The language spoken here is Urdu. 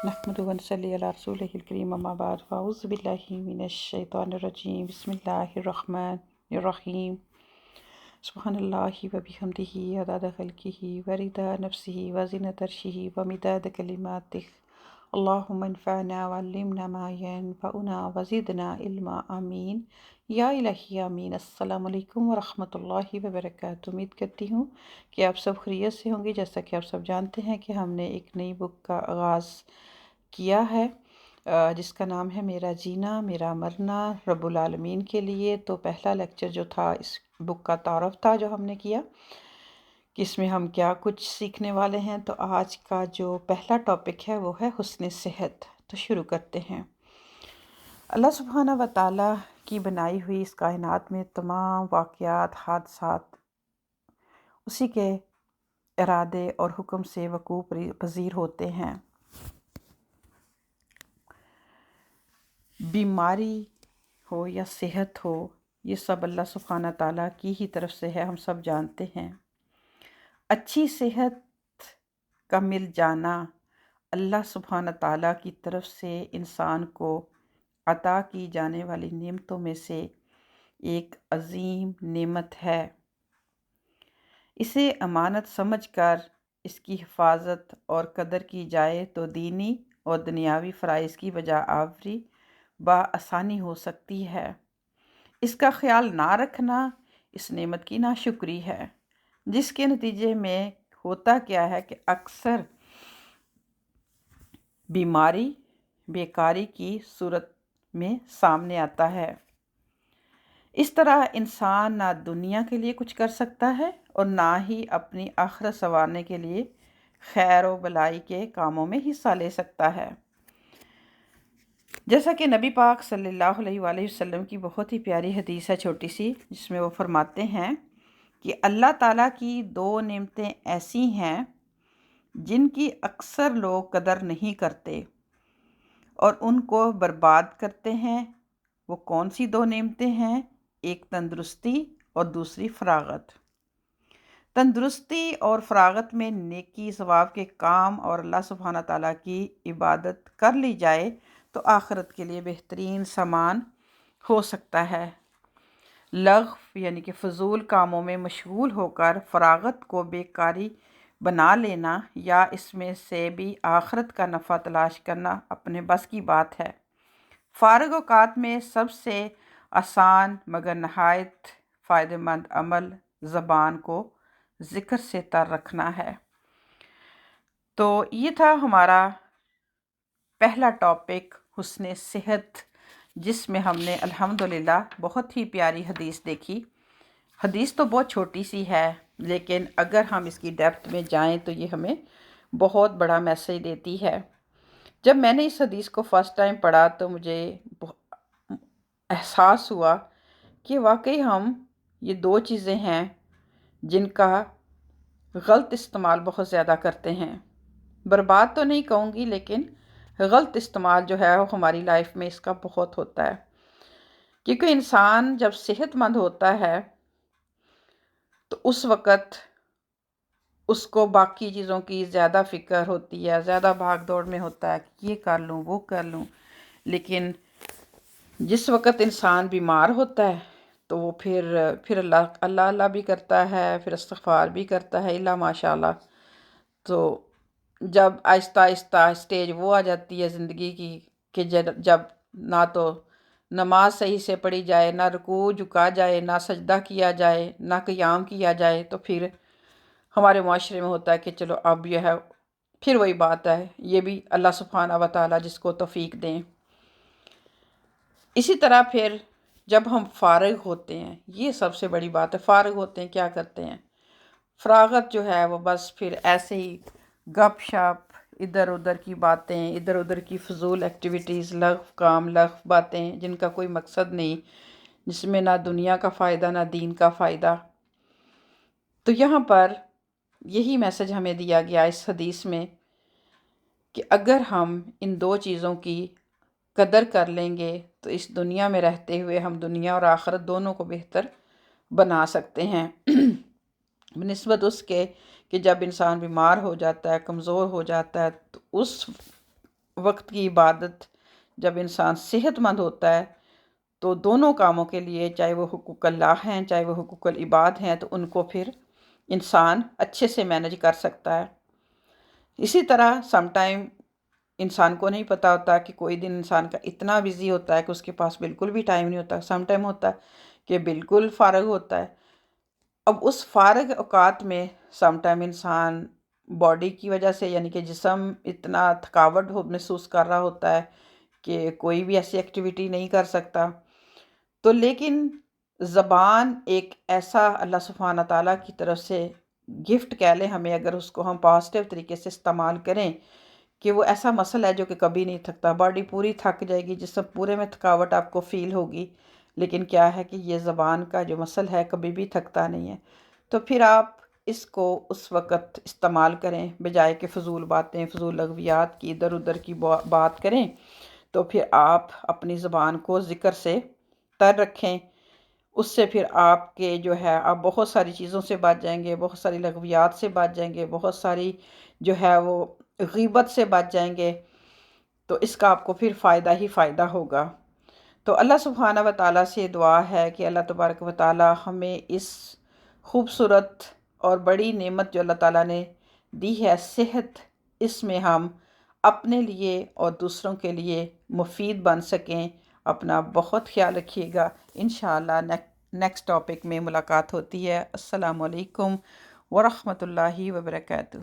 نحمدہ ونصلی علی رسولہ الکریم اما بعد فاعوذ باللہ من الشیطان الرجیم بسم اللہ الرحمن الرحیم سبحان اللہ وبحمدہ عدد خلقہ ورضا نفسہ وزنة عرشہ ومداد کلماتہ اللہم انفعنا وعلمنا ما ینفعنا وزدنا علما آمین یا الہی آمین۔ السلام علیکم ورحمۃ اللہ وبرکاتہ۔ امید کرتی ہوں کہ آپ سب خیریت سے ہوں گے۔ جیسا کہ آپ سب جانتے ہیں کہ ہم نے ایک نئی بک کا آغاز کیا ہے جس کا نام ہے میرا جینا میرا مرنا رب العالمین کے لیے۔ تو پہلا لیکچر جو تھا اس بک کا تعارف تھا جو ہم نے کیا کہ اس میں ہم کیا کچھ سیکھنے والے ہیں۔ تو آج کا جو پہلا ٹاپک ہے وہ ہے حسن صحت۔ تو شروع کرتے ہیں۔ اللہ سبحانہ و تعالیٰ کی بنائی ہوئی اس کائنات میں تمام واقعات حادثات اسی کے ارادے اور حکم سے وقوع پذیر ہوتے ہیں۔ بیماری ہو یا صحت ہو، یہ سب اللہ سبحانہ تعالیٰ کی ہی طرف سے ہے، ہم سب جانتے ہیں۔ اچھی صحت کا مل جانا اللہ سبحانہ تعالیٰ کی طرف سے انسان کو عطا کی جانے والی نعمتوں میں سے ایک عظیم نعمت ہے۔ اسے امانت سمجھ کر اس کی حفاظت اور قدر کی جائے تو دینی اور دنیاوی فرائض کی بجا آوری بآسانی ہو سکتی ہے۔ اس کا خیال نہ رکھنا اس نعمت کی ناشکری ہے، جس کے نتیجے میں ہوتا کیا ہے کہ اکثر بیماری بیکاری کی صورت میں سامنے آتا ہے۔ اس طرح انسان نہ دنیا کے لیے کچھ کر سکتا ہے اور نہ ہی اپنی آخرت سنوارنے کے لیے خیر و بلائی کے کاموں میں حصہ لے سکتا ہے۔ جیسا کہ نبی پاک صلی اللہ علیہ وآلہ وسلم کی بہت ہی پیاری حدیث ہے چھوٹی سی، جس میں وہ فرماتے ہیں کہ اللہ تعالیٰ کی دو نعمتیں ایسی ہیں جن کی اکثر لوگ قدر نہیں کرتے اور ان کو برباد کرتے ہیں۔ وہ کون سی دو نعمتیں ہیں؟ ایک تندرستی اور دوسری فراغت۔ تندرستی اور فراغت میں نیکی ثواب کے کام اور اللہ سبحانہ تعالیٰ کی عبادت کر لی جائے تو آخرت کے لیے بہترین سامان ہو سکتا ہے۔ لغو یعنی کہ فضول کاموں میں مشغول ہو کر فراغت کو بیکاری بنا لینا یا اس میں سے بھی آخرت کا نفع تلاش کرنا اپنے بس کی بات ہے۔ فارغ اوقات میں سب سے آسان مگر نہایت فائدہ مند عمل زبان کو ذکر سے تر رکھنا ہے۔ تو یہ تھا ہمارا پہلا ٹاپک حسن صحت، جس میں ہم نے الحمدللہ بہت ہی پیاری حدیث دیکھی۔ حدیث تو بہت چھوٹی سی ہے، لیکن اگر ہم اس کی ڈیپتھ میں جائیں تو یہ ہمیں بہت بڑا میسج دیتی ہے۔ جب میں نے اس حدیث کو فرسٹ ٹائم پڑھا تو مجھے احساس ہوا کہ واقعی ہم یہ دو چیزیں ہیں جن کا غلط استعمال بہت زیادہ کرتے ہیں۔ برباد تو نہیں کہوں گی، لیکن غلط استعمال جو ہے وہ ہماری لائف میں اس کا بہت ہوتا ہے، کیونکہ انسان جب صحت مند ہوتا ہے تو اس وقت اس کو باقی چیزوں کی زیادہ فکر ہوتی ہے، زیادہ بھاگ دوڑ میں ہوتا ہے کہ یہ کر لوں وہ کر لوں۔ لیکن جس وقت انسان بیمار ہوتا ہے تو وہ پھر اللہ بھی کرتا ہے، پھر استغفار بھی کرتا ہے الا ماشاء اللہ۔ تو جب آہستہ آہستہ اسٹیج وہ آ جاتی ہے زندگی کی کہ جب نہ تو نماز صحیح سے پڑھی جائے، نہ رکوع جھکا جائے، نہ سجدہ کیا جائے، نہ قیام کیا جائے، تو پھر ہمارے معاشرے میں ہوتا ہے کہ چلو اب یہ ہے، پھر وہی بات ہے۔ یہ بھی اللہ سبحانہ و تعالیٰ جس کو توفیق دیں۔ اسی طرح پھر جب ہم فارغ ہوتے ہیں، یہ سب سے بڑی بات ہے، فارغ ہوتے ہیں کیا کرتے ہیں؟ فراغت جو ہے وہ بس پھر ایسے ہی گپ شپ، ادھر ادھر کی باتیں، ادھر ادھر کی فضول ایکٹیویٹیز، لغو کام، لغو باتیں جن کا کوئی مقصد نہیں، جس میں نہ دنیا کا فائدہ نہ دین کا فائدہ۔ تو یہاں پر یہی میسج ہمیں دیا گیا اس حدیث میں کہ اگر ہم ان دو چیزوں کی قدر کر لیں گے تو اس دنیا میں رہتے ہوئے ہم دنیا اور آخرت دونوں کو بہتر بنا سکتے ہیں، بنسبت اس کے کہ جب انسان بیمار ہو جاتا ہے، کمزور ہو جاتا ہے، تو اس وقت کی عبادت جب انسان صحت مند ہوتا ہے تو دونوں کاموں کے لیے، چاہے وہ حقوق اللہ ہیں چاہے وہ حقوق العباد ہیں، تو ان کو پھر انسان اچھے سے مینج کر سکتا ہے۔ اسی طرح سم ٹائم انسان کو نہیں پتہ ہوتا کہ کوئی دن انسان کا اتنا بزی ہوتا ہے کہ اس کے پاس بالکل بھی ٹائم نہیں ہوتا، سم ٹائم ہوتا ہے کہ بالکل فارغ ہوتا ہے۔ اب اس فارغ اوقات میں سم ٹائم انسان باڈی کی وجہ سے، یعنی کہ جسم اتنا تھکاوٹ محسوس کر رہا ہوتا ہے کہ کوئی بھی ایسی ایکٹیویٹی نہیں کر سکتا، تو لیکن زبان ایک ایسا اللہ سبحانہ تعالیٰ کی طرف سے گفٹ کہہ لیں ہمیں، اگر اس کو ہم پازیٹیو طریقے سے استعمال کریں، کہ وہ ایسا مسل ہے جو کہ کبھی نہیں تھکتا۔ باڈی پوری تھک جائے گی، جسم پورے میں تھکاوٹ آپ کو فیل ہوگی، لیکن کیا ہے کہ یہ زبان کا جو مسل ہے کبھی بھی تھکتا نہیں ہے۔ تو پھر آپ اس کو اس وقت استعمال کریں، بجائے کہ فضول باتیں، فضول لغویات کی، ادھر ادھر کی بات کریں، تو پھر آپ اپنی زبان کو ذکر سے تر رکھیں۔ اس سے پھر آپ کے جو ہے آپ بہت ساری چیزوں سے بچ جائیں گے، بہت ساری لغویات سے بچ جائیں گے، بہت ساری جو ہے وہ غیبت سے بچ جائیں گے، تو اس کا آپ کو پھر فائدہ ہی فائدہ ہوگا۔ تو اللہ سبحانہ و تعالیٰ سے دعا ہے کہ اللہ تبارک و تعالیٰ ہمیں اس خوبصورت اور بڑی نعمت جو اللہ تعالیٰ نے دی ہے صحت، اس میں ہم اپنے لیے اور دوسروں کے لیے مفید بن سکیں۔ اپنا بہت خیال رکھیے گا۔ انشاءاللہ نیکسٹ ٹاپک میں ملاقات ہوتی ہے۔ السلام علیکم ورحمۃ اللہ وبرکاتہ۔